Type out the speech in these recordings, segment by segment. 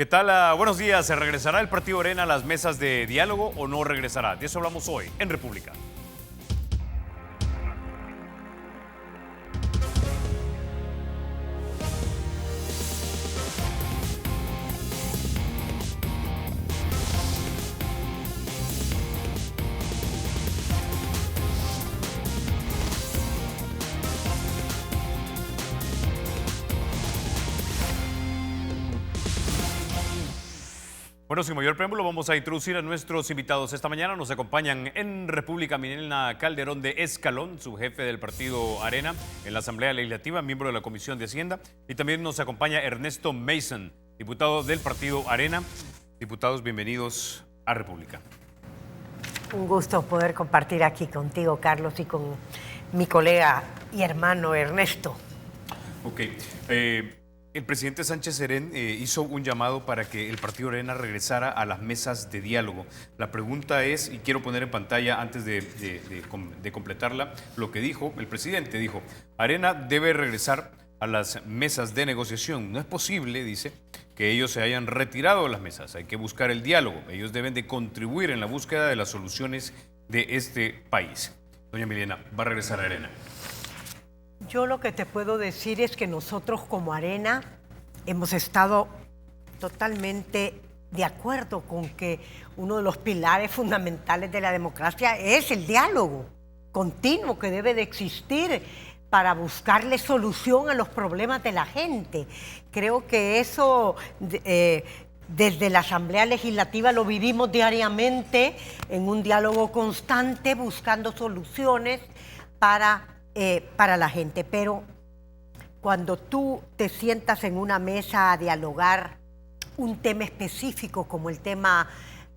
¿Qué tal? Buenos días. ¿Se regresará el Partido Arena a las mesas de diálogo o no regresará? De eso hablamos hoy en República. Bueno, sin mayor preámbulo, vamos a introducir a nuestros invitados. Esta mañana nos acompañan en República Milena Calderón de Escalón, su jefe del partido Arena en la Asamblea Legislativa, miembro de la Comisión de Hacienda. Y también nos acompaña Ernesto Mason, diputado del partido Arena. Diputados, bienvenidos a República. Un gusto poder compartir aquí contigo, Carlos, y con mi colega y hermano Ernesto. Ok. El presidente Sánchez Serén hizo un llamado para que el Partido Arena regresara a las mesas de diálogo. La pregunta es, y quiero poner en pantalla antes de completarla, lo que dijo el presidente. Dijo, Arena debe regresar a las mesas de negociación. No es posible, dice, que ellos se hayan retirado de las mesas. Hay que buscar el diálogo. Ellos deben de contribuir en la búsqueda de las soluciones de este país. Doña Milena, ¿va a regresar a Arena? Yo lo que te puedo decir es que nosotros como Arena hemos estado totalmente de acuerdo con que uno de los pilares fundamentales de la democracia es el diálogo continuo que debe de existir para buscarle solución a los problemas de la gente. Creo que eso desde la Asamblea Legislativa lo vivimos diariamente en un diálogo constante buscando soluciones para la gente, pero cuando tú te sientas en una mesa a dialogar un tema específico como el tema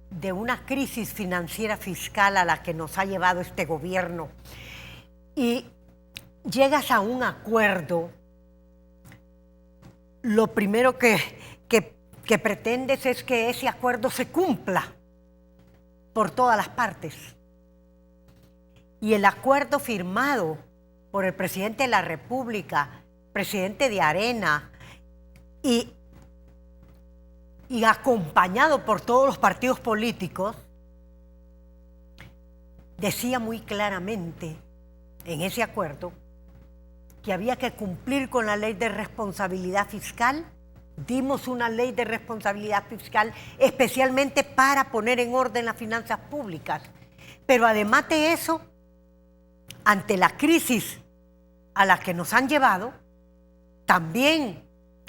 de una crisis financiera fiscal a la que nos ha llevado este gobierno y llegas a un acuerdo, lo primero que pretendes es que ese acuerdo se cumpla por todas las partes. Y el acuerdo firmado por el presidente de la República, presidente de Arena, y acompañado por todos los partidos políticos, decía muy claramente en ese acuerdo que había que cumplir con la ley de responsabilidad fiscal. Dimos una ley de responsabilidad fiscal especialmente para poner en orden las finanzas públicas. Pero además de eso, ante la crisis a la que nos han llevado, también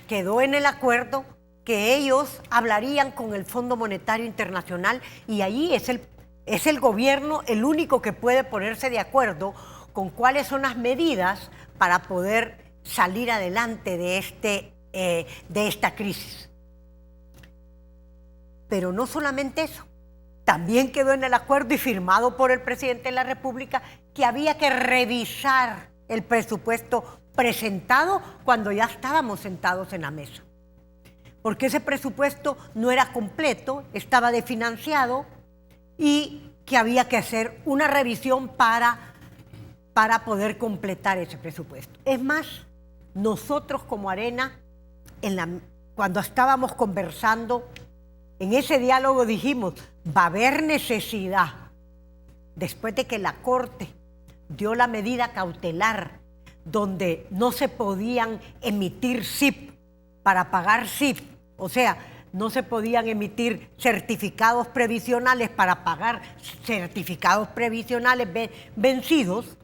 quedó en el acuerdo que ellos hablarían con el Fondo Monetario Internacional y ahí es el gobierno el único que puede ponerse de acuerdo con cuáles son las medidas para poder salir adelante de esta crisis. Pero no solamente eso, también quedó en el acuerdo y firmado por el presidente de la República que había que revisar el presupuesto presentado cuando ya estábamos sentados en la mesa. Porque ese presupuesto no era completo, estaba desfinanciado y que había que hacer una revisión para poder completar ese presupuesto. Es más, nosotros como Arena, cuando estábamos conversando, en ese diálogo dijimos, va a haber necesidad, después de que la Corte dio la medida cautelar donde no se podían emitir SIP para pagar SIP, o sea, no se podían emitir certificados previsionales para pagar certificados previsionales vencidos,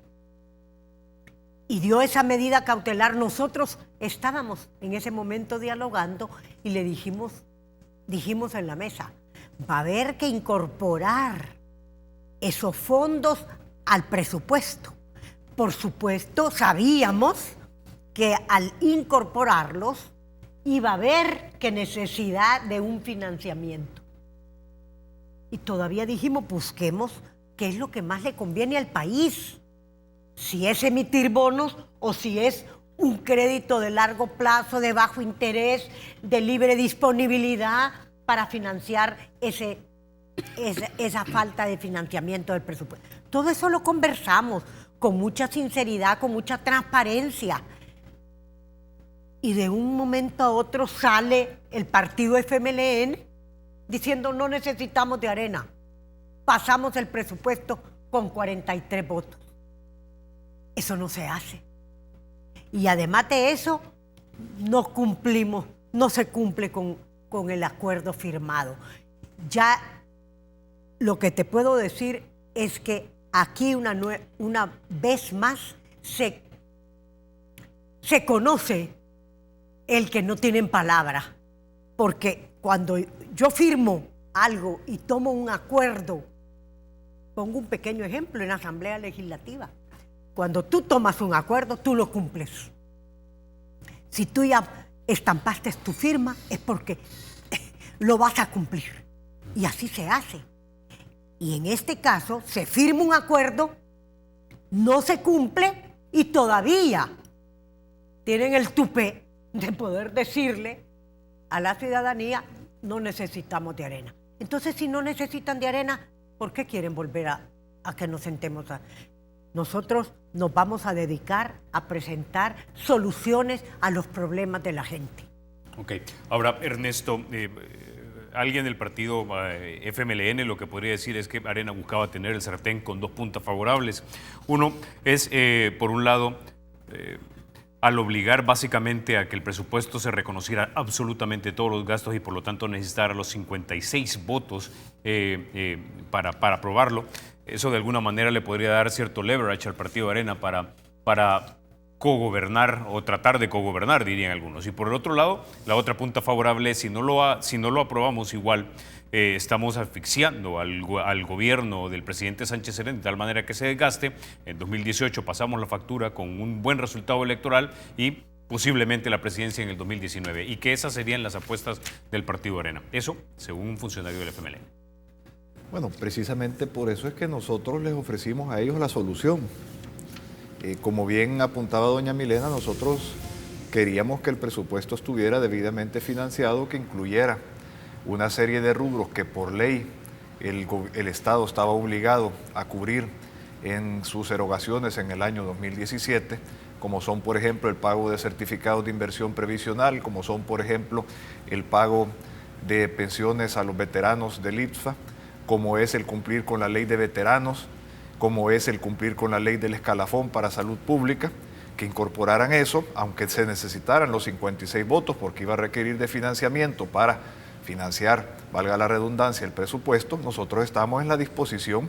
y dio esa medida cautelar. Nosotros estábamos en ese momento dialogando y le dijimos en la mesa, va a haber que incorporar esos fondos al presupuesto. Por supuesto, sabíamos que al incorporarlos iba a haber que necesidad de un financiamiento. Y todavía dijimos, busquemos qué es lo que más le conviene al país. Si es emitir bonos o si es un crédito de largo plazo, de bajo interés, de libre disponibilidad para financiar esa falta de financiamiento del presupuesto. Todo eso lo conversamos con mucha sinceridad, con mucha transparencia. y de un momento a otro sale el partido FMLN diciendo no necesitamos de Arena. Pasamos el presupuesto con 43 votos. Eso no se hace. Y además de eso, no cumplimos, no se cumple con el acuerdo firmado. Ya lo que te puedo decir es que aquí una vez más se conoce el que no tienen palabra, porque cuando yo firmo algo y tomo un acuerdo, pongo un pequeño ejemplo en la Asamblea Legislativa. Cuando tú tomas un acuerdo, tú lo cumples. Si tú ya estampaste tu firma, es porque lo vas a cumplir. Y así se hace. Y en este caso, se firma un acuerdo, no se cumple y todavía tienen el tupé de poder decirle a la ciudadanía, no necesitamos de Arena. Entonces, si no necesitan de Arena, ¿por qué quieren volver a que nos sentemos? Nosotros nos vamos a dedicar a presentar soluciones a los problemas de la gente. Ok. Ahora, Ernesto, alguien del partido FMLN lo que podría decir es que Arena buscaba tener el sartén con dos puntas favorables. Uno es, por un lado, al obligar básicamente a que el presupuesto se reconociera absolutamente todos los gastos y por lo tanto necesitara los 56 votos para aprobarlo. Eso de alguna manera le podría dar cierto leverage al partido de Arena para cogobernar o tratar de cogobernar, dirían algunos. Y por el otro lado, la otra punta favorable es si no lo aprobamos igual, estamos asfixiando al gobierno del presidente Sánchez Serén de tal manera que se desgaste. En 2018 pasamos la factura con un buen resultado electoral y posiblemente la presidencia en el 2019. Y que esas serían las apuestas del partido de Arena. Eso, según un funcionario del FMLN. Bueno, precisamente por eso es que nosotros les ofrecimos a ellos la solución. Como bien apuntaba doña Milena, nosotros queríamos que el presupuesto estuviera debidamente financiado, que incluyera una serie de rubros que por ley el Estado estaba obligado a cubrir en sus erogaciones en el año 2017, como son, por ejemplo, el pago de certificados de inversión previsional, como son, por ejemplo, el pago de pensiones a los veteranos del IPSFA, como es el cumplir con la ley de veteranos, como es el cumplir con la ley del escalafón para salud pública, que incorporaran eso, aunque se necesitaran los 56 votos, porque iba a requerir de financiamiento para financiar, valga la redundancia, el presupuesto. Nosotros estamos en la disposición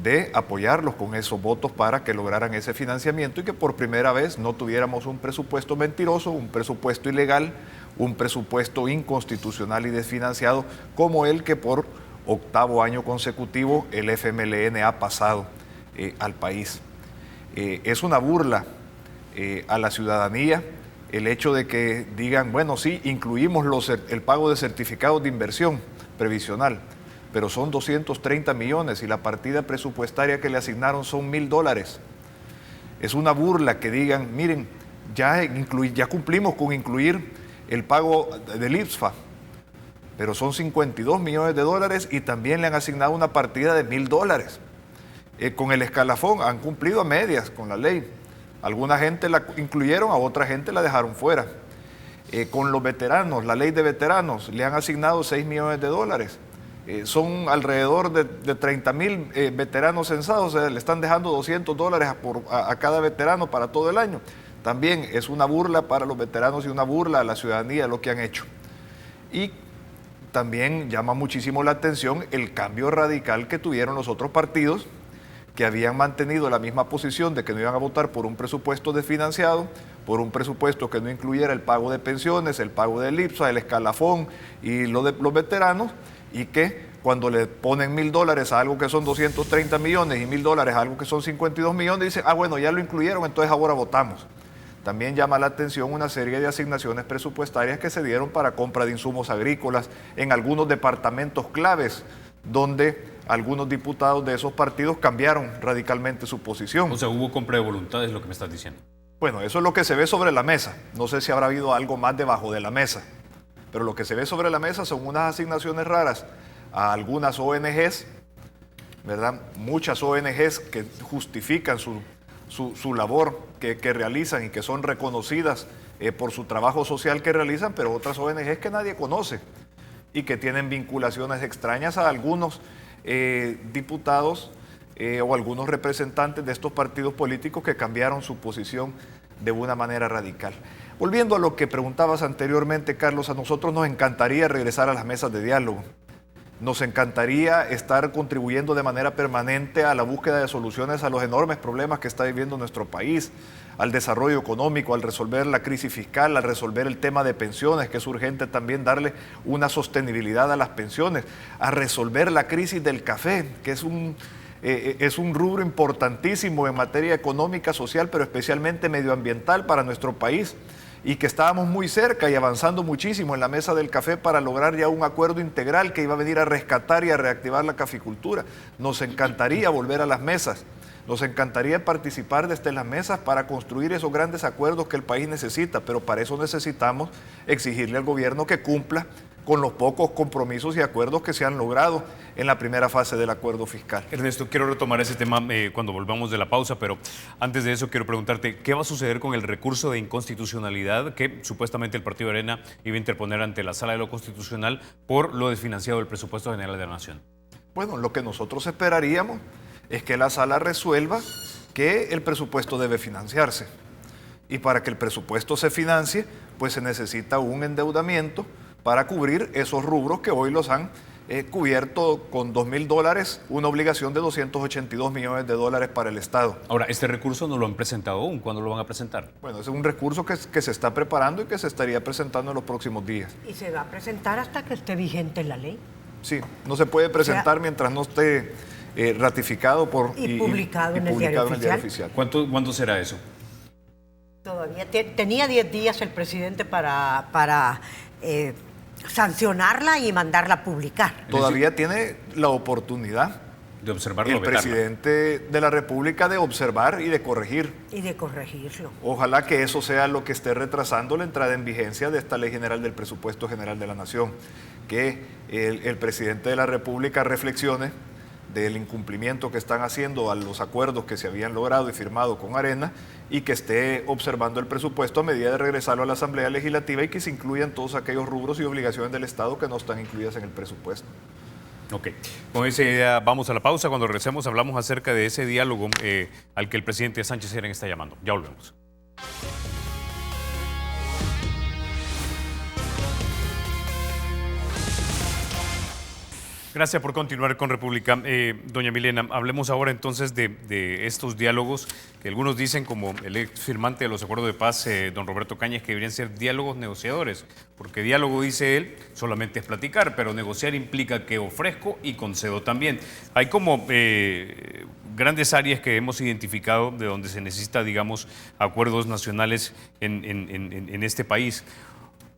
de apoyarlos con esos votos para que lograran ese financiamiento y que por primera vez no tuviéramos un presupuesto mentiroso, un presupuesto ilegal, un presupuesto inconstitucional y desfinanciado como el que por octavo año consecutivo el FMLN ha pasado al país. Es una burla a la ciudadanía el hecho de que digan, bueno, sí, incluimos el pago de certificados de inversión previsional, pero son 230 millones y la partida presupuestaria que le asignaron son $1,000. Es una burla que digan, miren, ya cumplimos con incluir el pago del IPSFA, pero son 52 millones de dólares y también le han asignado una partida de $1,000. Con el escalafón han cumplido a medias con la ley. Alguna gente la incluyeron, a otra gente la dejaron fuera. Con los veteranos, la ley de veteranos, le han asignado $6 millones. Son alrededor de 30,000 veteranos censados, o sea, le están dejando $200 a cada veterano para todo el año. También es una burla para los veteranos y una burla a la ciudadanía lo que han hecho. Y también llama muchísimo la atención el cambio radical que tuvieron los otros partidos, que habían mantenido la misma posición de que no iban a votar por un presupuesto desfinanciado, por un presupuesto que no incluyera el pago de pensiones, el pago del IPSA, el escalafón y lo de los veteranos, y que cuando le ponen $1,000 a algo que son 230 millones y $1,000 a algo que son 52 millones, dicen, ah, bueno, ya lo incluyeron, entonces ahora votamos. También llama la atención una serie de asignaciones presupuestarias que se dieron para compra de insumos agrícolas en algunos departamentos claves, donde algunos diputados de esos partidos cambiaron radicalmente su posición. O sea, hubo compra de voluntad, es lo que me estás diciendo. Bueno, eso es lo que se ve sobre la mesa. No sé si habrá habido algo más debajo de la mesa, pero lo que se ve sobre la mesa son unas asignaciones raras a algunas ONGs, ¿verdad? Muchas ONGs que justifican su labor que realizan y que son reconocidas por su trabajo social que realizan, pero otras ONGs que nadie conoce y que tienen vinculaciones extrañas a algunos diputados o algunos representantes de estos partidos políticos que cambiaron su posición de una manera radical. Volviendo a lo que preguntabas anteriormente, Carlos, a nosotros nos encantaría regresar a las mesas de diálogo. Nos encantaría estar contribuyendo de manera permanente a la búsqueda de soluciones a los enormes problemas que está viviendo nuestro país, al desarrollo económico, al resolver la crisis fiscal, al resolver el tema de pensiones, que es urgente también darle una sostenibilidad a las pensiones, a resolver la crisis del café, que es un rubro importantísimo en materia económica, social, pero especialmente medioambiental para nuestro país, y que estábamos muy cerca y avanzando muchísimo en la mesa del café para lograr ya un acuerdo integral que iba a venir a rescatar y a reactivar la caficultura. Nos encantaría volver a las mesas, nos encantaría participar desde las mesas para construir esos grandes acuerdos que el país necesita, pero para eso necesitamos exigirle al gobierno que cumpla con los pocos compromisos y acuerdos que se han logrado en la primera fase del acuerdo fiscal. Ernesto, quiero retomar ese tema cuando volvamos de la pausa, pero antes de eso quiero preguntarte, ¿qué va a suceder con el recurso de inconstitucionalidad que supuestamente el Partido Arena iba a interponer ante la Sala de lo Constitucional por lo desfinanciado del presupuesto general de la Nación? Bueno, lo que nosotros esperaríamos es que la Sala resuelva que el presupuesto debe financiarse. Y para que el presupuesto se financie, pues se necesita un endeudamiento para cubrir esos rubros que hoy los han cubierto con $2.000, una obligación de $282 millones para el Estado. Ahora, este recurso no lo han presentado aún. ¿Cuándo lo van a presentar? Bueno, ese es un recurso que se está preparando y que se estaría presentando en los próximos días. ¿Y se va a presentar hasta que esté vigente la ley? Sí, no se puede presentar mientras no esté ratificado y publicado en el diario oficial. ¿Cuándo será eso? Todavía tenía 10 días el presidente para sancionarla y mandarla a publicar. Todavía tiene la oportunidad de observarlo, el presidente de la República de observar y de corregir. Y de corregirlo. Ojalá que eso sea lo que esté retrasando la entrada en vigencia de esta Ley General del Presupuesto General de la Nación. Que el presidente de la República reflexione del incumplimiento que están haciendo a los acuerdos que se habían logrado y firmado con Arena y que esté observando el presupuesto a medida de regresarlo a la Asamblea Legislativa y que se incluyan todos aquellos rubros y obligaciones del Estado que no están incluidas en el presupuesto. Ok, con esa idea vamos a la pausa. Cuando regresemos hablamos acerca de ese diálogo al que el presidente Sánchez Serén está llamando. Ya volvemos. Gracias por continuar con República. Doña Milena, hablemos ahora entonces de estos diálogos que algunos dicen, como el ex firmante de los acuerdos de paz, don Roberto Cañas, que deberían ser diálogos negociadores, porque diálogo, dice él, solamente es platicar, pero negociar implica que ofrezco y concedo también. Hay como grandes áreas que hemos identificado de donde se necesita, digamos, acuerdos nacionales en este país.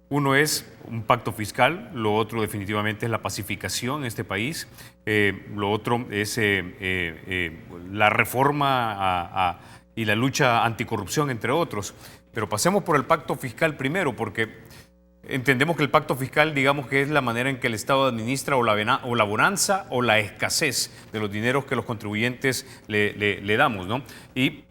Uno es un pacto fiscal, lo otro definitivamente es la pacificación en este país, lo otro es la reforma y la lucha anticorrupción, entre otros. Pero pasemos por el pacto fiscal primero, porque entendemos que el pacto fiscal, digamos que es la manera en que el Estado administra o la bonanza o la escasez de los dineros que los contribuyentes le damos, ¿no? Y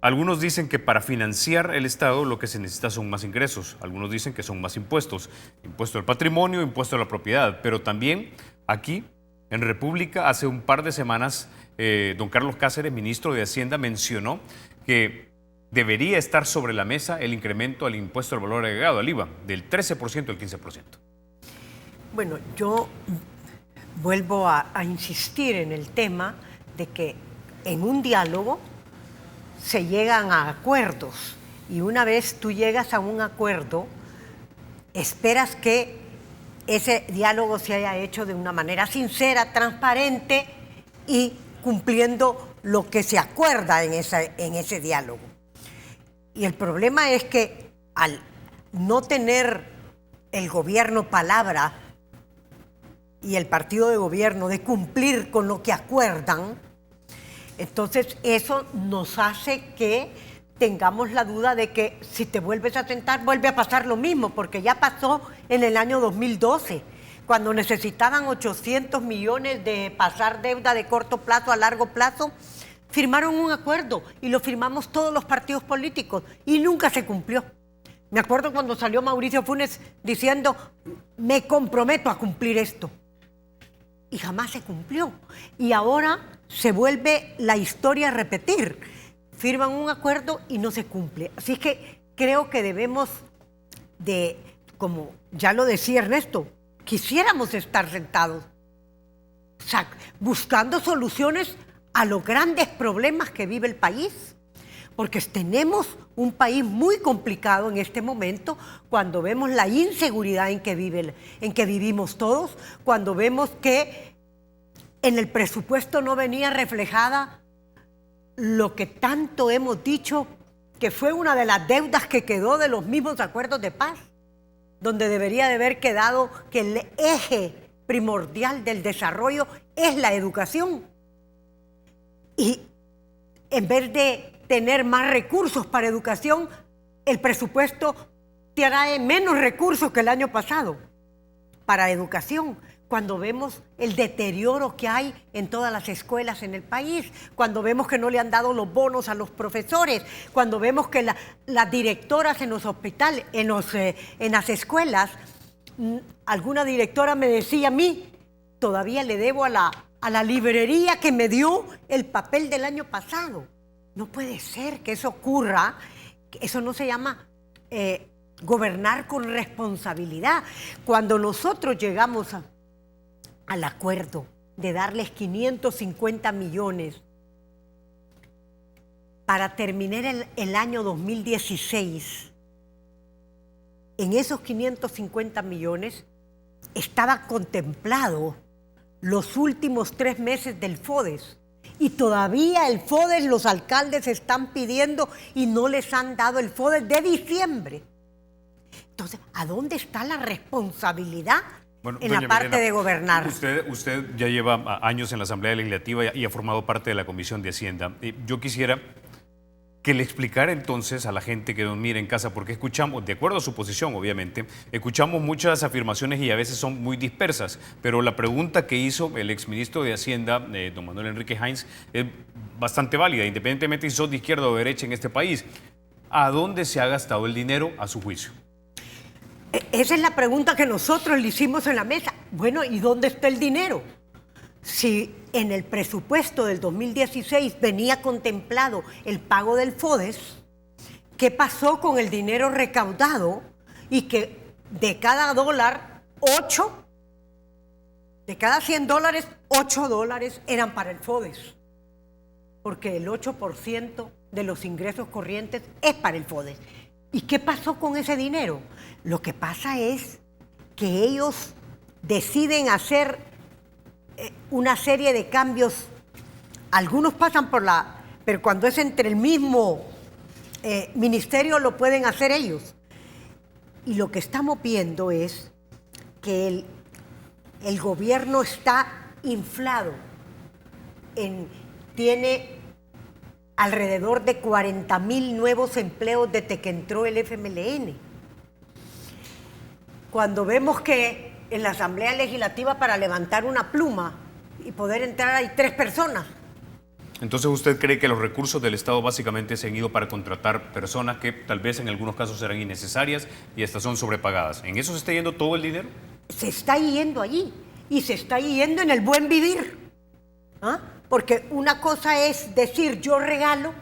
algunos dicen que para financiar el Estado lo que se necesita son más ingresos. Algunos dicen que son más impuestos. Impuesto al patrimonio, impuesto a la propiedad. Pero también aquí, en República, hace un par de semanas, don Carlos Cáceres, ministro de Hacienda, mencionó que debería estar sobre la mesa el incremento al impuesto al valor agregado, al IVA, del 13% al 15%. Bueno, yo vuelvo a insistir en el tema de que en un diálogo se llegan a acuerdos y una vez tú llegas a un acuerdo, esperas que ese diálogo se haya hecho de una manera sincera, transparente y cumpliendo lo que se acuerda en ese diálogo. Y el problema es que al no tener el gobierno palabra y el partido de gobierno de cumplir con lo que acuerdan, entonces eso nos hace que tengamos la duda de que si te vuelves a sentar vuelve a pasar lo mismo, porque ya pasó en el año 2012, cuando necesitaban 800 millones de pasar deuda de corto plazo a largo plazo, firmaron un acuerdo y lo firmamos todos los partidos políticos y nunca se cumplió. Me acuerdo cuando salió Mauricio Funes diciendo, me comprometo a cumplir esto. Y jamás se cumplió. Y ahora se vuelve la historia a repetir. Firman un acuerdo y no se cumple. Así que creo que debemos de, como ya lo decía Ernesto, quisiéramos estar sentados, buscando soluciones a los grandes problemas que vive el país. Porque tenemos un país muy complicado en este momento, cuando vemos la inseguridad en que vivimos todos, cuando vemos que en el presupuesto no venía reflejada lo que tanto hemos dicho que fue una de las deudas que quedó de los mismos acuerdos de paz, donde debería de haber quedado que el eje primordial del desarrollo es la educación. Y en vez de tener más recursos para educación, el presupuesto trae menos recursos que el año pasado para educación. Cuando vemos el deterioro que hay en todas las escuelas en el país, cuando vemos que no le han dado los bonos a los profesores, cuando vemos que las directoras en los hospitales, en las escuelas, alguna directora me decía a mí, todavía le debo a la librería que me dio el papel del año pasado. No puede ser que eso ocurra. Eso no se llama gobernar con responsabilidad. Cuando nosotros llegamos al acuerdo de darles 550 millones para terminar el año 2016, en esos 550 millones estaba contemplado los últimos 3 meses del FODES. Y todavía el FODES, los alcaldes están pidiendo y no les han dado el FODES de diciembre. Entonces, ¿a dónde está la responsabilidad en la parte Milena, de gobernar? Usted ya lleva años en la Asamblea Legislativa y ha formado parte de la Comisión de Hacienda. Yo quisiera que le explicara entonces a la gente que nos mira en casa, porque escuchamos, de acuerdo a su posición obviamente, escuchamos muchas afirmaciones y a veces son muy dispersas, pero la pregunta que hizo el exministro de Hacienda, don Manuel Enrique Heinz, es bastante válida, independientemente si sos de izquierda o derecha en este país. ¿A dónde se ha gastado el dinero a su juicio? Esa es la pregunta que nosotros le hicimos en la mesa. Bueno, ¿y dónde está el dinero? Si en el presupuesto del 2016 venía contemplado el pago del FODES, ¿qué pasó con el dinero recaudado? Y que de cada dólar, 8, de cada 100 dólares, 8 dólares eran para el FODES. Porque el 8% de los ingresos corrientes es para el FODES. ¿Y qué pasó con ese dinero? Lo que pasa es que ellos deciden hacer una serie de cambios. Algunos pasan pero cuando es entre el mismo ministerio lo pueden hacer ellos. Y lo que estamos viendo es que el gobierno está inflado. Tiene alrededor de 40,000 nuevos empleos desde que entró el FMLN. Cuando vemos que en la Asamblea Legislativa para levantar una pluma y poder entrar hay 3 personas. Entonces, ¿usted cree que los recursos del Estado básicamente se han ido para contratar personas que tal vez en algunos casos serán innecesarias y hasta son sobrepagadas? ¿En eso se está yendo todo el dinero? Se está yendo allí y se está yendo en el buen vivir. ¿Ah? Porque una cosa es decir, yo regalo,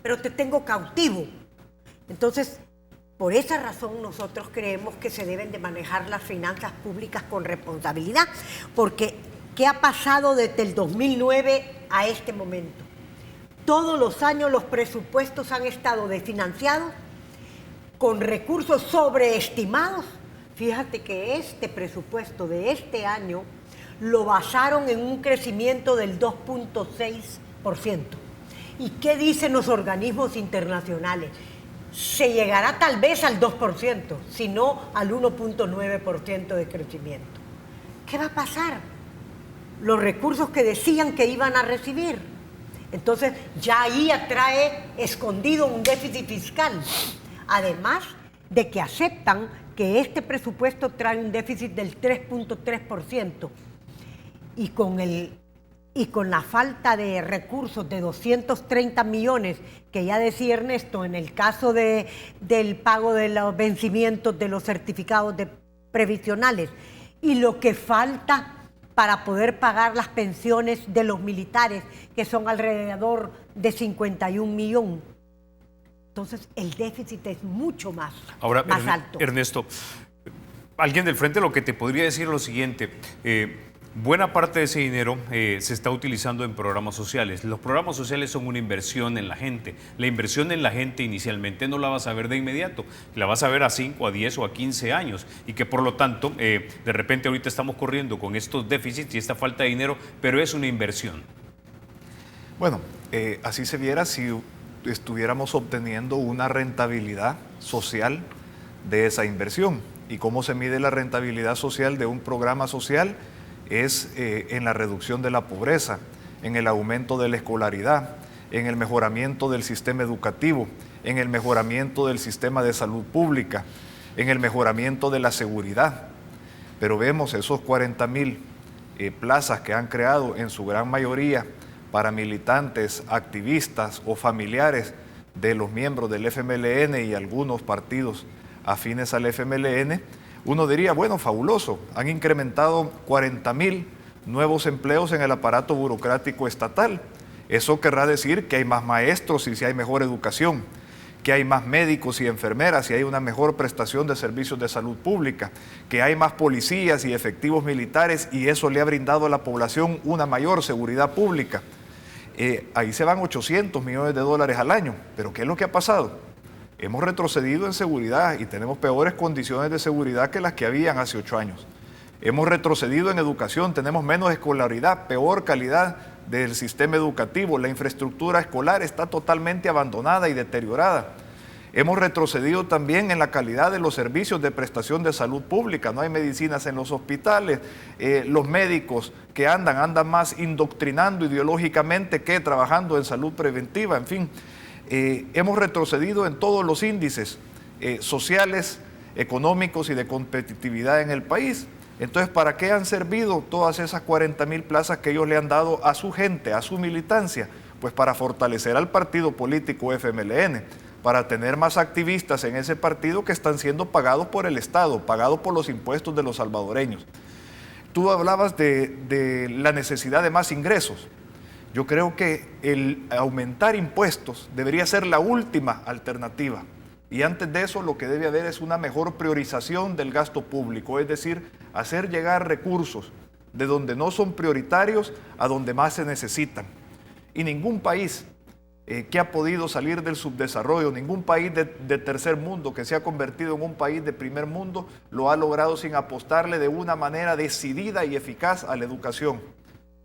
pero te tengo cautivo. Entonces, por esa razón nosotros creemos que se deben de manejar las finanzas públicas con responsabilidad, porque ¿qué ha pasado desde el 2009 a este momento? Todos los años los presupuestos han estado desfinanciados, con recursos sobreestimados. Fíjate que este presupuesto de este año lo basaron en un crecimiento del 2.6%. ¿Y qué dicen los organismos internacionales? Se llegará tal vez al 2%, sino al 1.9% de crecimiento. ¿Qué va a pasar? Los recursos que decían que iban a recibir. Entonces, ya ahí atrae escondido un déficit fiscal. Además de que aceptan que este presupuesto trae un déficit del 3.3%. Y y con la falta de recursos de 230 millones, que ya decía Ernesto, en el caso del pago de los vencimientos de los certificados previsionales, y lo que falta para poder pagar las pensiones de los militares, que son alrededor de 51 millones. Entonces, el déficit es mucho más alto. Ernesto, alguien del frente lo que te podría decir es lo siguiente. Buena parte de ese dinero se está utilizando en programas sociales. Los programas sociales son una inversión en la gente. La inversión en la gente inicialmente no la vas a ver de inmediato, la vas a ver a 5, a 10 o a 15 años y que por lo tanto de repente ahorita estamos corriendo con estos déficits y esta falta de dinero, pero es una inversión. Bueno, así se viera si estuviéramos obteniendo una rentabilidad social de esa inversión. ¿Y cómo se mide la rentabilidad social de un programa social? Es en la reducción de la pobreza, en el aumento de la escolaridad, en el mejoramiento del sistema educativo, en el mejoramiento del sistema de salud pública, en el mejoramiento de la seguridad. Pero vemos esos 40,000 plazas que han creado en su gran mayoría para militantes, activistas o familiares de los miembros del FMLN y algunos partidos afines al FMLN. Uno diría, bueno, fabuloso, han incrementado 40,000 nuevos empleos en el aparato burocrático estatal. Eso querrá decir que hay más maestros y si hay mejor educación, que hay más médicos y enfermeras y hay una mejor prestación de servicios de salud pública, que hay más policías y efectivos militares y eso le ha brindado a la población una mayor seguridad pública. Ahí se van 800 millones de dólares al año, pero ¿qué es lo que ha pasado? Hemos retrocedido en seguridad y tenemos peores condiciones de seguridad que las que habían hace 8 años. Hemos retrocedido en educación, tenemos menos escolaridad, peor calidad del sistema educativo, la infraestructura escolar está totalmente abandonada y deteriorada. Hemos retrocedido también en la calidad de los servicios de prestación de salud pública, no hay medicinas en los hospitales, los médicos que andan más indoctrinando ideológicamente que trabajando en salud preventiva, en fin. Hemos retrocedido en todos los índices sociales, económicos y de competitividad en el país. Entonces, ¿para qué han servido todas esas 40,000 plazas que ellos le han dado a su gente, a su militancia? Pues para fortalecer al partido político FMLN, para tener más activistas en ese partido que están siendo pagados por el Estado, pagados por los impuestos de los salvadoreños. Tú hablabas de la necesidad de más ingresos. Yo creo que el aumentar impuestos debería ser la última alternativa. Y antes de eso lo que debe haber es una mejor priorización del gasto público, es decir, hacer llegar recursos de donde no son prioritarios a donde más se necesitan. Y ningún país que ha podido salir del subdesarrollo, ningún país de tercer mundo que se ha convertido en un país de primer mundo, lo ha logrado sin apostarle de una manera decidida y eficaz a la educación.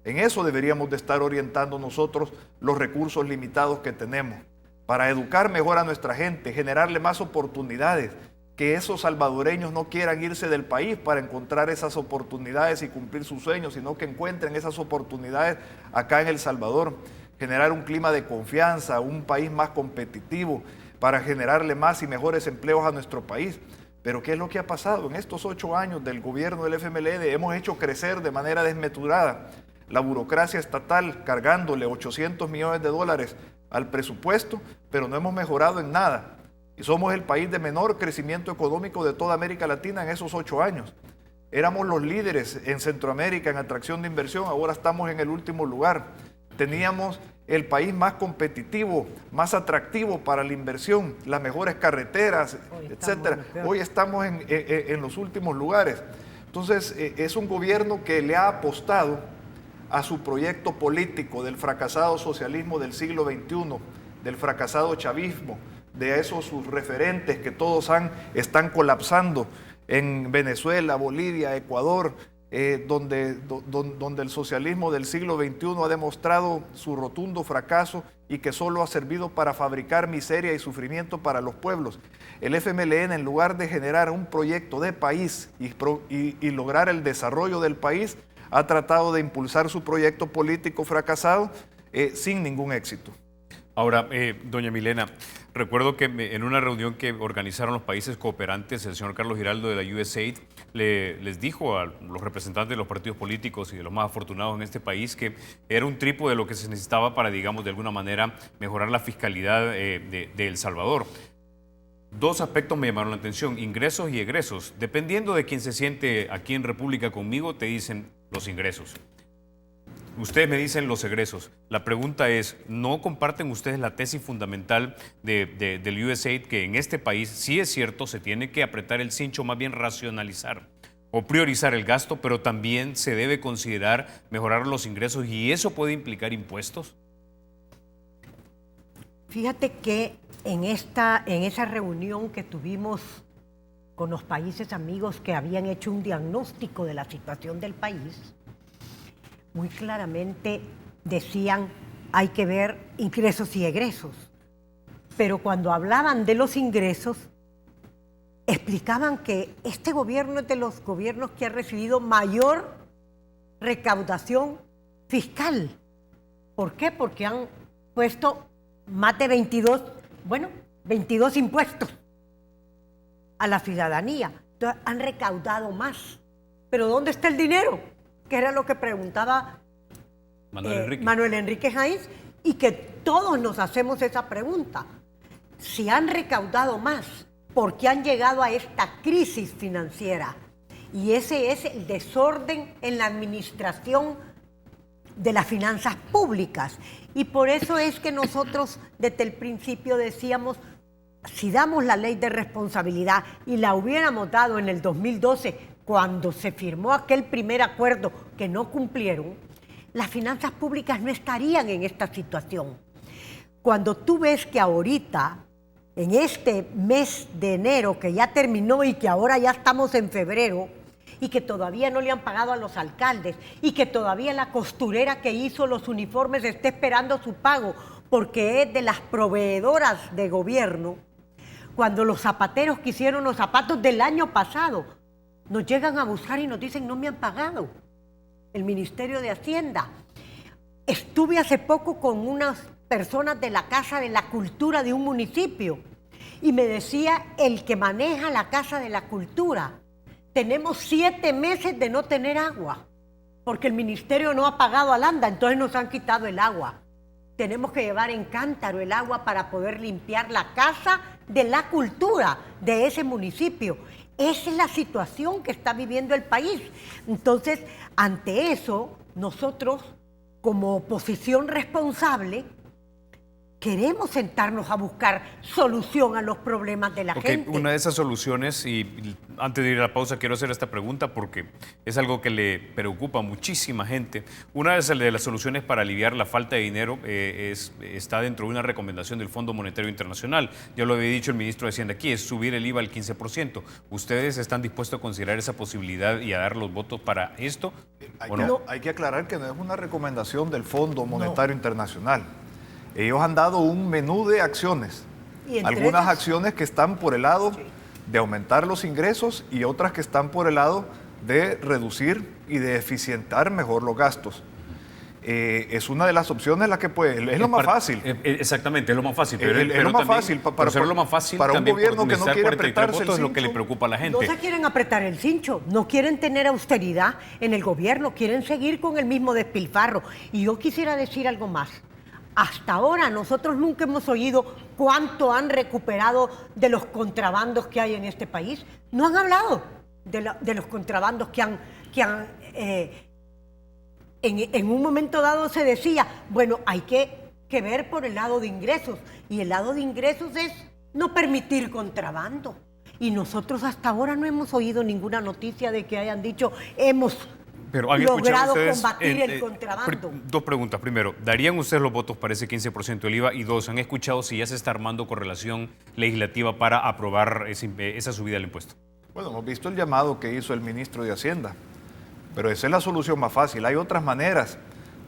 En eso deberíamos de estar orientando nosotros los recursos limitados que tenemos, para educar mejor a nuestra gente, generarle más oportunidades, que esos salvadoreños no quieran irse del país para encontrar esas oportunidades y cumplir sus sueños, sino que encuentren esas oportunidades acá en El Salvador. Generar un clima de confianza, un país más competitivo, para generarle más y mejores empleos a nuestro país. Pero ¿qué es lo que ha pasado? En estos 8 años del gobierno del FMLN hemos hecho crecer de manera desmesurada la burocracia estatal, cargándole 800 millones de dólares al presupuesto, pero no hemos mejorado en nada. Y somos el país de menor crecimiento económico de toda América Latina en esos 8 años. Éramos los líderes en Centroamérica en atracción de inversión, ahora estamos en el último lugar. Teníamos el país más competitivo, más atractivo para la inversión, las mejores carreteras, etcétera. Hoy estamos en los últimos lugares. Entonces, es un gobierno que le ha apostado a su proyecto político del fracasado socialismo del siglo XXI, del fracasado chavismo, de esos sus referentes que todos están colapsando en Venezuela, Bolivia, Ecuador, donde el socialismo del siglo XXI ha demostrado su rotundo fracaso y que solo ha servido para fabricar miseria y sufrimiento para los pueblos. El FMLN, en lugar de generar un proyecto de país y lograr el desarrollo del país, ha tratado de impulsar su proyecto político fracasado sin ningún éxito. Ahora, doña Milena, recuerdo que en una reunión que organizaron los países cooperantes, el señor Carlos Giraldo de la USAID les dijo a los representantes de los partidos políticos y de los más afortunados en este país que era un trípode de lo que se necesitaba para, digamos, de alguna manera mejorar la fiscalidad de El Salvador. Dos aspectos me llamaron la atención, ingresos y egresos. Dependiendo de quién se siente aquí en República conmigo, te dicen los ingresos. Ustedes me dicen los egresos. La pregunta es, ¿no comparten ustedes la tesis fundamental del USAID que en este país, sí es cierto, se tiene que apretar el cincho, más bien racionalizar o priorizar el gasto, pero también se debe considerar mejorar los ingresos y eso puede implicar impuestos? Fíjate que en esa reunión que tuvimos con los países amigos que habían hecho un diagnóstico de la situación del país, muy claramente decían hay que ver ingresos y egresos. Pero cuando hablaban de los ingresos, explicaban que este gobierno es de los gobiernos que ha recibido mayor recaudación fiscal. ¿Por qué? Porque han puesto más de 22 impuestos a la ciudadanía. Entonces han recaudado más. ¿Pero dónde está el dinero? Que era lo que preguntaba Manuel Enrique Jaíz, y que todos nos hacemos esa pregunta. Si han recaudado más, ¿por qué han llegado a esta crisis financiera? Y ese es el desorden en la administración de las finanzas públicas. Y por eso es que nosotros desde el principio decíamos, si damos la ley de responsabilidad y la hubiéramos dado en el 2012, cuando se firmó aquel primer acuerdo que no cumplieron, las finanzas públicas no estarían en esta situación. Cuando tú ves que ahorita, en este mes de enero que ya terminó y que ahora ya estamos en febrero, y que todavía no le han pagado a los alcaldes, y que todavía la costurera que hizo los uniformes está esperando su pago porque es de las proveedoras de gobierno, cuando los zapateros que hicieron los zapatos del año pasado nos llegan a buscar y nos dicen no me han pagado, el Ministerio de Hacienda. Estuve hace poco con unas personas de la Casa de la Cultura de un municipio y me decía el que maneja la Casa de la Cultura, tenemos 7 meses de no tener agua porque el ministerio no ha pagado al ANDA, entonces nos han quitado el agua. Tenemos que llevar en cántaro el agua para poder limpiar la Casa de la Cultura de ese municipio. Esa es la situación que está viviendo el país. Entonces, ante eso, nosotros, como oposición responsable, queremos sentarnos a buscar solución a los problemas de la gente. Una de esas soluciones, y antes de ir a la pausa quiero hacer esta pregunta porque es algo que le preocupa a muchísima gente. Una de las soluciones para aliviar la falta de dinero está dentro de una recomendación del Fondo Monetario Internacional. Ya lo había dicho el ministro de Hacienda aquí, es subir el IVA al 15%. ¿Ustedes están dispuestos a considerar esa posibilidad y a dar los votos para esto? Hay que aclarar que no es una recomendación del Fondo Monetario Internacional. Ellos han dado un menú de acciones, algunas acciones que están por el lado de aumentar los ingresos y otras que están por el lado de reducir y de eficientar mejor los gastos. Es una de las opciones la que puede, es lo más fácil. Exactamente, es lo más fácil. Pero es lo más fácil para un gobierno que no quiere apretarse el cincho. Es lo que le preocupa a la gente. No se quieren apretar el cincho, no quieren tener austeridad en el gobierno, quieren seguir con el mismo despilfarro. Y yo quisiera decir algo más. Hasta ahora nosotros nunca hemos oído cuánto han recuperado de los contrabandos que hay en este país. No han hablado de los contrabandos que han en un momento dado se decía, bueno, hay que ver por el lado de ingresos. Y el lado de ingresos es no permitir contrabando. Y nosotros hasta ahora no hemos oído ninguna noticia de que hayan dicho, hemos logrado combatir el contrabando. Dos preguntas. Primero, ¿darían ustedes los votos para ese 15% del IVA? Y dos, ¿han escuchado si ya se está armando correlación legislativa para aprobar esa subida del impuesto? Bueno, hemos visto el llamado que hizo el ministro de Hacienda, pero esa es la solución más fácil. Hay otras maneras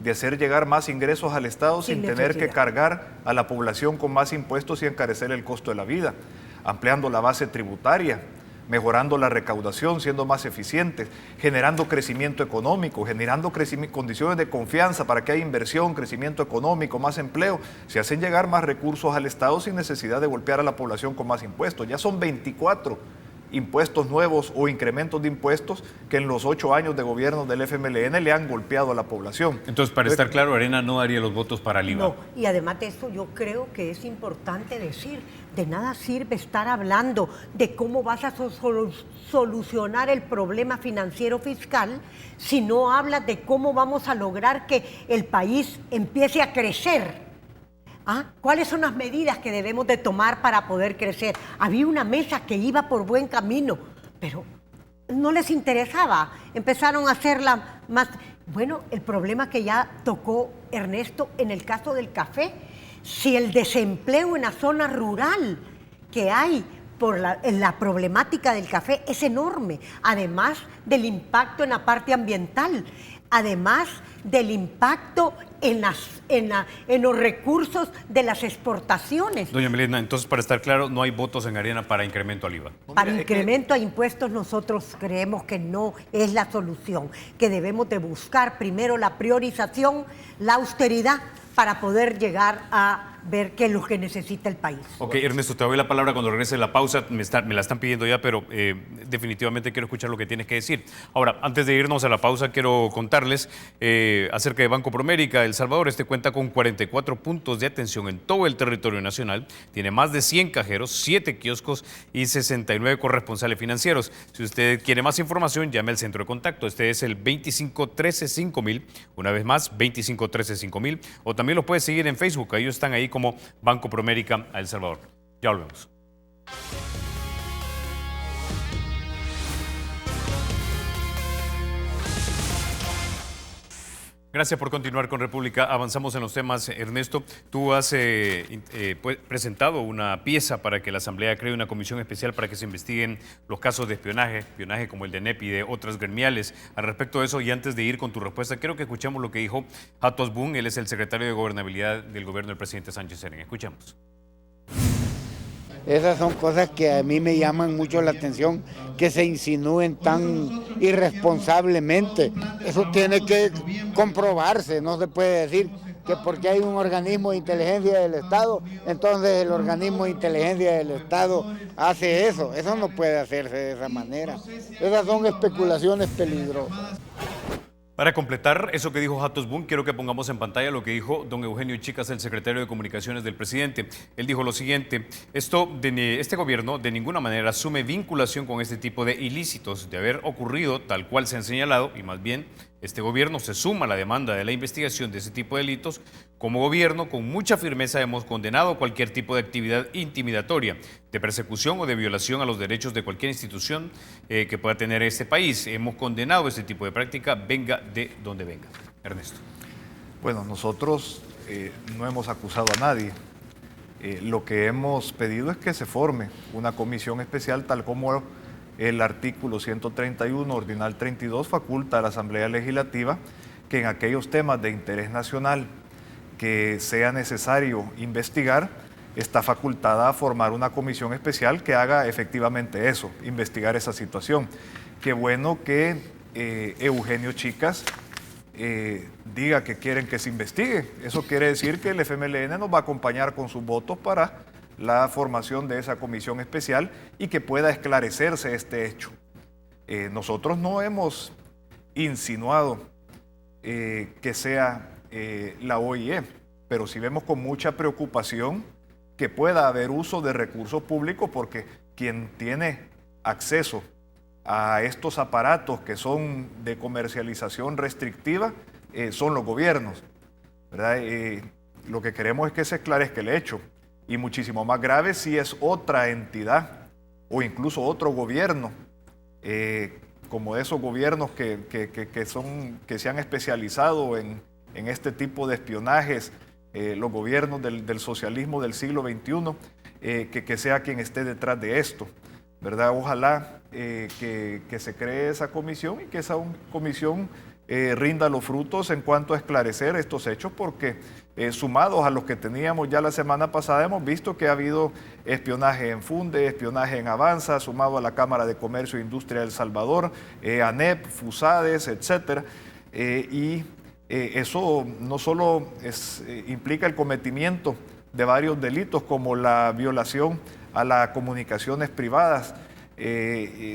de hacer llegar más ingresos al Estado sin tener que cargar a la población con más impuestos y encarecer el costo de la vida, ampliando la base tributaria, mejorando la recaudación, siendo más eficientes, generando crecimiento económico, generando condiciones de confianza para que haya inversión, crecimiento económico, más empleo, se hacen llegar más recursos al Estado sin necesidad de golpear a la población con más impuestos. Ya son 24 impuestos nuevos o incrementos de impuestos que en los 8 años de gobierno del FMLN le han golpeado a la población. Entonces, para estar claro, Arena no daría los votos para el IVA. No, y además de eso yo creo que es importante decir, de nada sirve estar hablando de cómo vas a solucionar el problema financiero fiscal si no hablas de cómo vamos a lograr que el país empiece a crecer. ¿Ah? ¿Cuáles son las medidas que debemos de tomar para poder crecer? Había una mesa que iba por buen camino, pero no les interesaba. Empezaron a hacerla más... Bueno, el problema que ya tocó Ernesto en el caso del café, si el desempleo en la zona rural que hay en la problemática del café es enorme, además del impacto en la parte ambiental, además del impacto en los recursos de las exportaciones. Doña Milena, entonces, para estar claro, no hay votos en Arena para incremento al IVA. Para incremento a impuestos nosotros creemos que no es la solución, que debemos de buscar primero la priorización, la austeridad, para poder llegar a ver qué es lo que necesita el país. Ok, Ernesto, te doy la palabra cuando regrese la pausa. Me la están pidiendo ya, pero definitivamente quiero escuchar lo que tienes que decir. Ahora, antes de irnos a la pausa, quiero contarles acerca de Banco Promérica El Salvador. Este cuenta con 44 puntos de atención en todo el territorio nacional. Tiene más de 100 cajeros, 7 kioscos y 69 corresponsales financieros. Si usted quiere más información, llame al centro de contacto. Este es el 2513-5000. Una vez más, 2513-5000. O también los puede seguir en Facebook. Ellos están ahí como Banco Promérica El Salvador. Ya volvemos. Gracias por continuar con República. Avanzamos en los temas. Ernesto, tú has presentado una pieza para que la Asamblea cree una comisión especial para que se investiguen los casos de espionaje como el de NEP y de otras gremiales. Al respecto de eso, y antes de ir con tu respuesta, quiero que escuchemos lo que dijo Hato Asbun. Él es el secretario de Gobernabilidad del gobierno del presidente Sánchez Serén. Escuchemos. Esas son cosas que a mí me llaman mucho la atención, que se insinúen tan irresponsablemente. Eso tiene que comprobarse, no se puede decir que porque hay un organismo de inteligencia del Estado, entonces el organismo de inteligencia del Estado hace eso. Eso no puede hacerse de esa manera. Esas son especulaciones peligrosas. Para completar eso que dijo Hato Asbun, quiero que pongamos en pantalla lo que dijo don Eugenio Chicas, el secretario de Comunicaciones del presidente. Él dijo lo siguiente: este gobierno de ninguna manera asume vinculación con este tipo de ilícitos de haber ocurrido tal cual se han señalado, y más bien este gobierno se suma a la demanda de la investigación de ese tipo de delitos. Como gobierno, con mucha firmeza hemos condenado cualquier tipo de actividad intimidatoria, de persecución o de violación a los derechos de cualquier institución que pueda tener este país. Hemos condenado este tipo de práctica, venga de donde venga. Ernesto. Bueno, nosotros no hemos acusado a nadie. Lo que hemos pedido es que se forme una comisión especial, tal como el artículo 131, ordinal 32, faculta a la Asamblea Legislativa que en aquellos temas de interés nacional que sea necesario investigar, está facultada a formar una comisión especial que haga efectivamente eso, investigar esa situación. Qué bueno que Eugenio Chicas diga que quieren que se investigue. Eso quiere decir que el FMLN nos va a acompañar con sus votos para la formación de esa comisión especial y que pueda esclarecerse este hecho. Nosotros no hemos insinuado que sea la OIE, pero sí vemos con mucha preocupación que pueda haber uso de recursos públicos, porque quien tiene acceso a estos aparatos que son de comercialización restrictiva son los gobiernos, ¿verdad? Lo que queremos es que se esclarezca el hecho, y muchísimo más grave si es otra entidad o incluso otro gobierno, como esos gobiernos que se han especializado en este tipo de espionajes, los gobiernos del socialismo del siglo XXI, que sea quien esté detrás de esto, ¿verdad? Ojalá que se cree esa comisión y que esa comisión rinda los frutos en cuanto a esclarecer estos hechos, porque sumados a los que teníamos ya la semana pasada, hemos visto que ha habido espionaje en Funde, espionaje en Avanza, sumado a la Cámara de Comercio e Industria de El Salvador, ANEP, FUSADES, etcétera. Eso no solo implica el cometimiento de varios delitos como la violación a las comunicaciones privadas,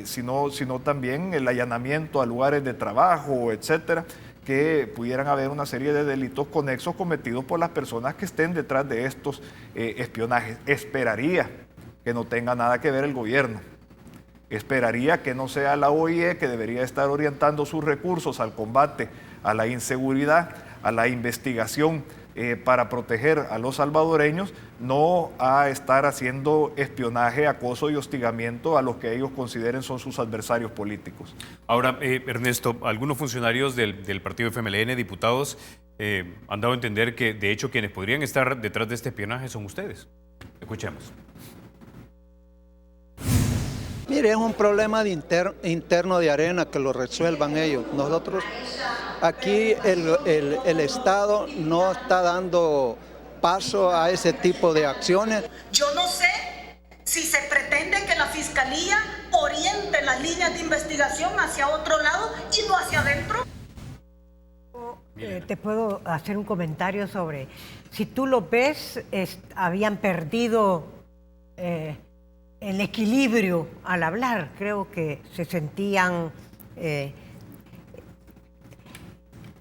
sino también el allanamiento a lugares de trabajo, etcétera, que pudieran haber una serie de delitos conexos cometidos por las personas que estén detrás de estos espionajes. Esperaría que no tenga nada que ver el gobierno. Esperaría que no sea la OIE, que debería estar orientando sus recursos al combate a la inseguridad, a la investigación para proteger a los salvadoreños, no a estar haciendo espionaje, acoso y hostigamiento a los que ellos consideren son sus adversarios políticos. Ahora, Ernesto, algunos funcionarios del partido FMLN, diputados, han dado a entender que de hecho quienes podrían estar detrás de este espionaje son ustedes. Escuchemos. Mire, es un problema interno de Arena, que lo resuelvan ellos. Nosotros, aquí el Estado no está dando paso a ese tipo de acciones. Yo no sé si se pretende que la Fiscalía oriente las líneas de investigación hacia otro lado y no hacia adentro. Te puedo hacer un comentario sobre, si tú lo ves, habían perdido el equilibrio al hablar. Creo que se sentían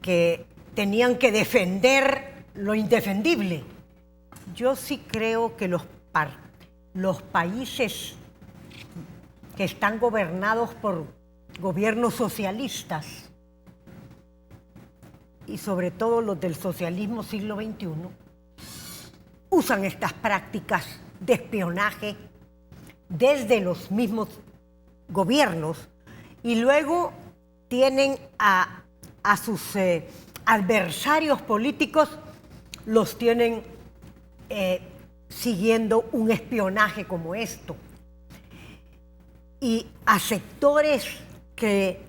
que tenían que defender lo indefendible. Yo sí creo que los países que están gobernados por gobiernos socialistas, y sobre todo los del socialismo siglo XXI, usan estas prácticas de espionaje desde los mismos gobiernos y luego tienen a sus adversarios políticos, los tienen siguiendo un espionaje como esto. Y a sectores que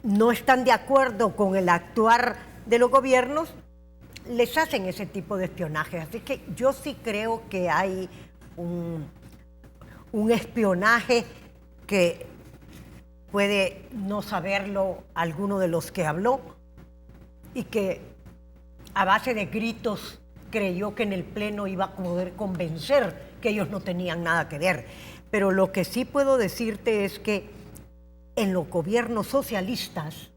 no están de acuerdo con el actuar de los gobiernos, les hacen ese tipo de espionaje. Así que yo sí creo que hay un espionaje que puede no saberlo alguno de los que habló y que a base de gritos creyó que en el Pleno iba a poder convencer que ellos no tenían nada que ver. Pero lo que sí puedo decirte es que en los gobiernos socialistas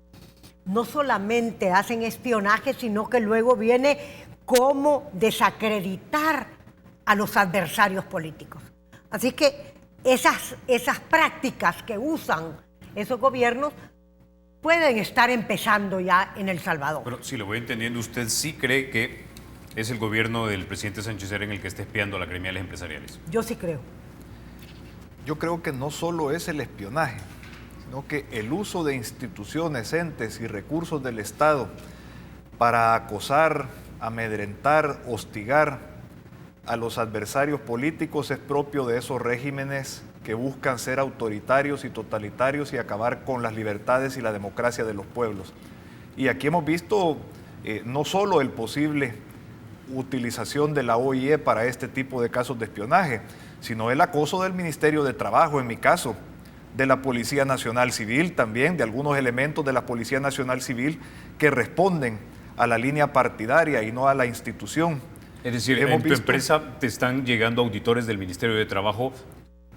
no solamente hacen espionaje, sino que luego viene cómo desacreditar a los adversarios políticos. Así que esas prácticas que usan esos gobiernos pueden estar empezando ya en El Salvador. Pero si lo voy entendiendo, ¿usted sí cree que es el gobierno del presidente Sánchez Serén el que está espiando a las gremiales empresariales? Yo sí creo. Yo creo que no solo es el espionaje, sino que el uso de instituciones, entes y recursos del Estado para acosar, amedrentar, hostigar a los adversarios políticos es propio de esos regímenes que buscan ser autoritarios y totalitarios y acabar con las libertades y la democracia de los pueblos. Y aquí hemos visto no solo el posible utilización de la OIE para este tipo de casos de espionaje, sino el acoso del Ministerio de Trabajo, en mi caso, de la Policía Nacional Civil también, de algunos elementos de la Policía Nacional Civil que responden a la línea partidaria y no a la institución. Es decir, en tu empresa te están llegando auditores del Ministerio de Trabajo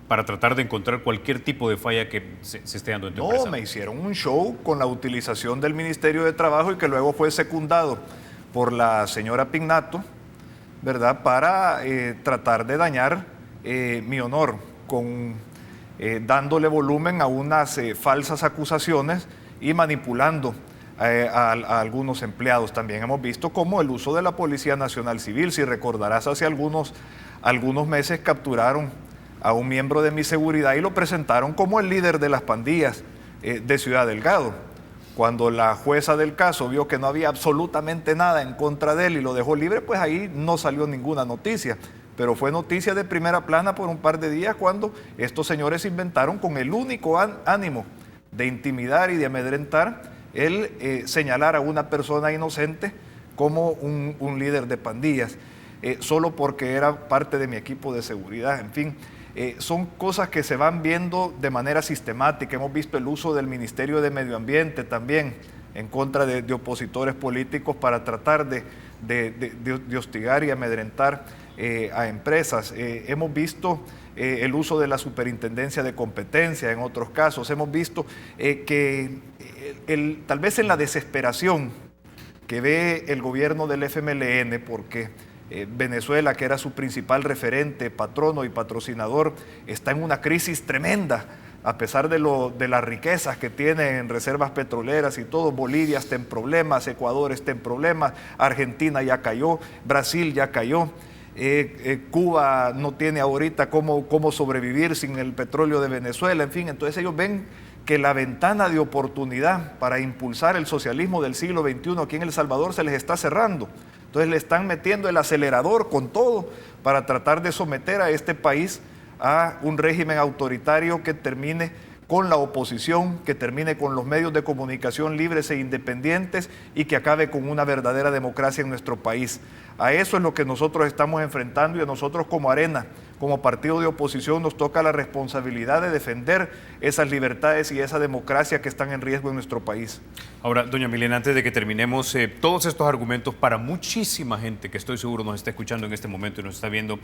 para tratar de encontrar cualquier tipo de falla que se esté dando en tu empresa. No, me hicieron un show con la utilización del Ministerio de Trabajo y que luego fue secundado por la señora Pignato, ¿verdad?, para tratar de dañar mi honor, dándole volumen a unas falsas acusaciones y manipulando a algunos empleados. También hemos visto cómo el uso de la Policía Nacional Civil, si recordarás, hace algunos meses capturaron a un miembro de mi seguridad y lo presentaron como el líder de las pandillas de Ciudad Delgado. Cuando la jueza del caso vio que no había absolutamente nada en contra de él y lo dejó libre, pues ahí no salió ninguna noticia. Pero fue noticia de primera plana por un par de días cuando estos señores inventaron con el único ánimo de intimidar y de amedrentar el señalar a una persona inocente como un líder de pandillas, solo porque era parte de mi equipo de seguridad. En fin, son cosas que se van viendo de manera sistemática. Hemos visto el uso del Ministerio de Medio Ambiente también en contra de opositores políticos para tratar de hostigar y amedrentar a empresas. Hemos visto el uso de la superintendencia de competencia en otros casos. Hemos visto que tal vez en la desesperación que ve el gobierno del FMLN, porque Venezuela, que era su principal referente, patrono y patrocinador, está en una crisis tremenda, a pesar de las riquezas que tiene en reservas petroleras y todo. Bolivia está en problemas, Ecuador está en problemas, Argentina ya cayó, Brasil ya cayó, Cuba no tiene ahorita cómo sobrevivir sin el petróleo de Venezuela, en fin. Entonces ellos ven que la ventana de oportunidad para impulsar el socialismo del siglo XXI aquí en El Salvador se les está cerrando. Entonces le están metiendo el acelerador con todo para tratar de someter a este país a un régimen autoritario que termine con la oposición, que termine con los medios de comunicación libres e independientes y que acabe con una verdadera democracia en nuestro país. A eso es lo que nosotros estamos enfrentando, y a nosotros como Arena, como partido de oposición, nos toca la responsabilidad de defender esas libertades y esa democracia que están en riesgo en nuestro país. Ahora, doña Milena, antes de que terminemos, todos estos argumentos para muchísima gente que estoy seguro nos está escuchando en este momento y nos está viendo,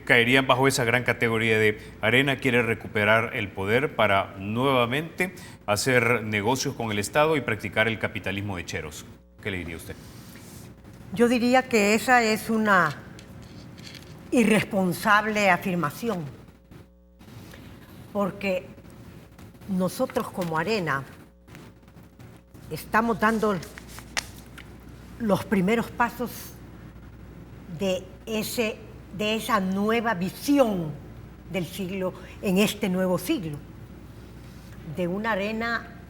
caerían bajo esa gran categoría de Arena quiere recuperar el poder para nuevamente hacer negocios con el Estado y practicar el capitalismo de cheros. ¿Qué le diría usted? Yo diría que esa es una irresponsable afirmación, porque nosotros como Arena estamos dando los primeros pasos de esa nueva visión del siglo, en este nuevo siglo, de una Arena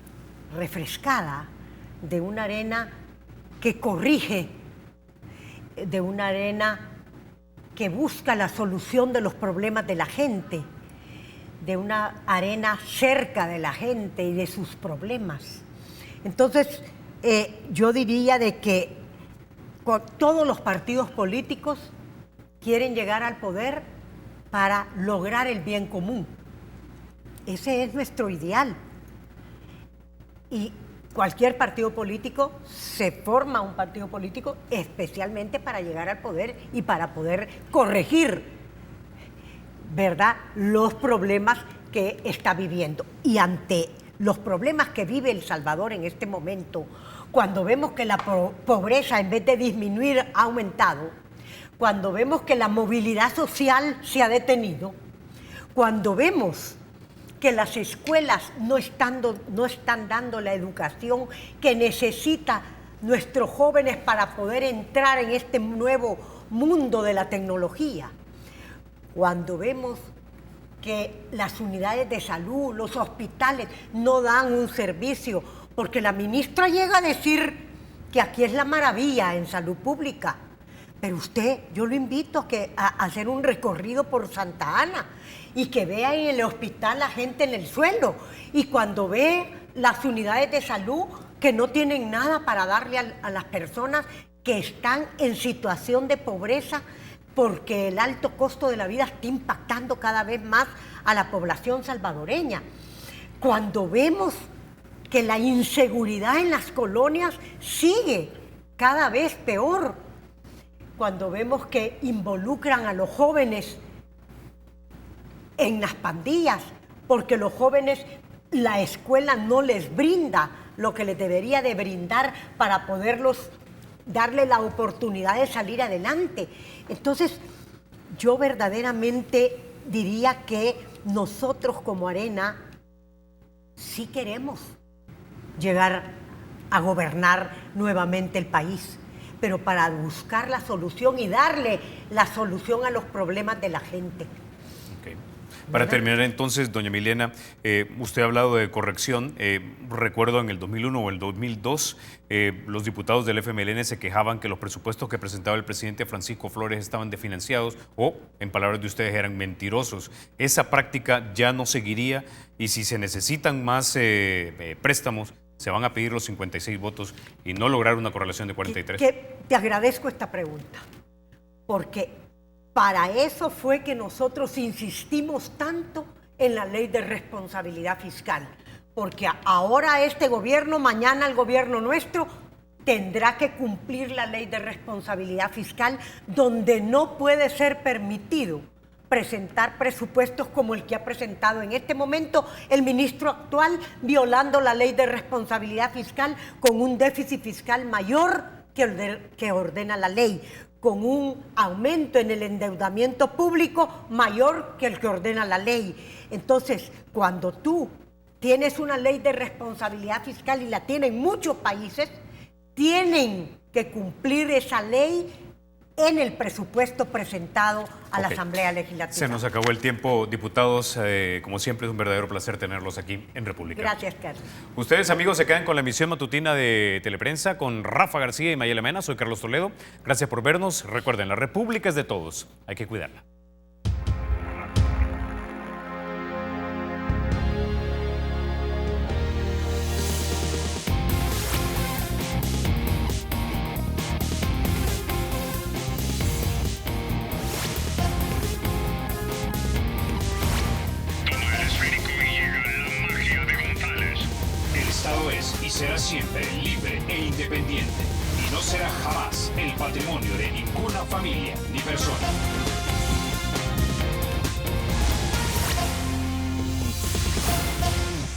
refrescada, de una Arena que corrige, de una Arena que busca la solución de los problemas de la gente, de una Arena cerca de la gente y de sus problemas. Entonces, yo diría de que todos los partidos políticos quieren llegar al poder para lograr el bien común. Ese es nuestro ideal. Y cualquier partido político se forma un partido político especialmente para llegar al poder y para poder corregir, ¿verdad?, los problemas que está viviendo. Y ante los problemas que vive El Salvador en este momento, cuando vemos que la pobreza en vez de disminuir ha aumentado, cuando vemos que la movilidad social se ha detenido, cuando vemos que las escuelas no están dando la educación que necesitan nuestros jóvenes para poder entrar en este nuevo mundo de la tecnología. Cuando vemos que las unidades de salud, los hospitales no dan un servicio, porque la ministra llega a decir que aquí es la maravilla en salud pública. Pero yo lo invito a hacer un recorrido por Santa Ana y que vea en el hospital la gente en el suelo. Y cuando ve las unidades de salud que no tienen nada para darle a las personas que están en situación de pobreza, porque el alto costo de la vida está impactando cada vez más a la población salvadoreña. Cuando vemos que la inseguridad en las colonias sigue cada vez peor, cuando vemos que involucran a los jóvenes en las pandillas, porque los jóvenes, la escuela no les brinda lo que les debería de brindar para poderlos darle la oportunidad de salir adelante. Entonces, yo verdaderamente diría que nosotros como Arena sí queremos llegar a gobernar nuevamente el país, pero para buscar la solución y darle la solución a los problemas de la gente. Okay. Para terminar entonces, doña Milena, usted ha hablado de corrección. Recuerdo en el 2001 o el 2002, los diputados del FMLN se quejaban que los presupuestos que presentaba el presidente Francisco Flores estaban desfinanciados o, en palabras de ustedes, eran mentirosos. Esa práctica ya no seguiría y si se necesitan más préstamos, se van a pedir los 56 votos y no lograr una correlación de 43. Te agradezco esta pregunta, porque para eso fue que nosotros insistimos tanto en la ley de responsabilidad fiscal, porque ahora este gobierno, mañana el gobierno nuestro, tendrá que cumplir la ley de responsabilidad fiscal, donde no puede ser permitido presentar presupuestos como el que ha presentado en este momento el ministro actual, violando la ley de responsabilidad fiscal con un déficit fiscal mayor que ordena la ley, con un aumento en el endeudamiento público mayor que el que ordena la ley. Entonces, cuando tú tienes una ley de responsabilidad fiscal, y la tienen muchos países, tienen que cumplir esa ley en el presupuesto presentado a la Asamblea Legislativa. Se nos acabó el tiempo, diputados. Como siempre, es un verdadero placer tenerlos aquí en República. Gracias, Carlos. Ustedes, amigos, se quedan con la emisión matutina de Teleprensa con Rafa García y Mayela Mena. Soy Carlos Toledo. Gracias por vernos. Recuerden, la República es de todos. Hay que cuidarla. Es y será siempre libre e independiente, y no será jamás el patrimonio de ninguna familia ni persona.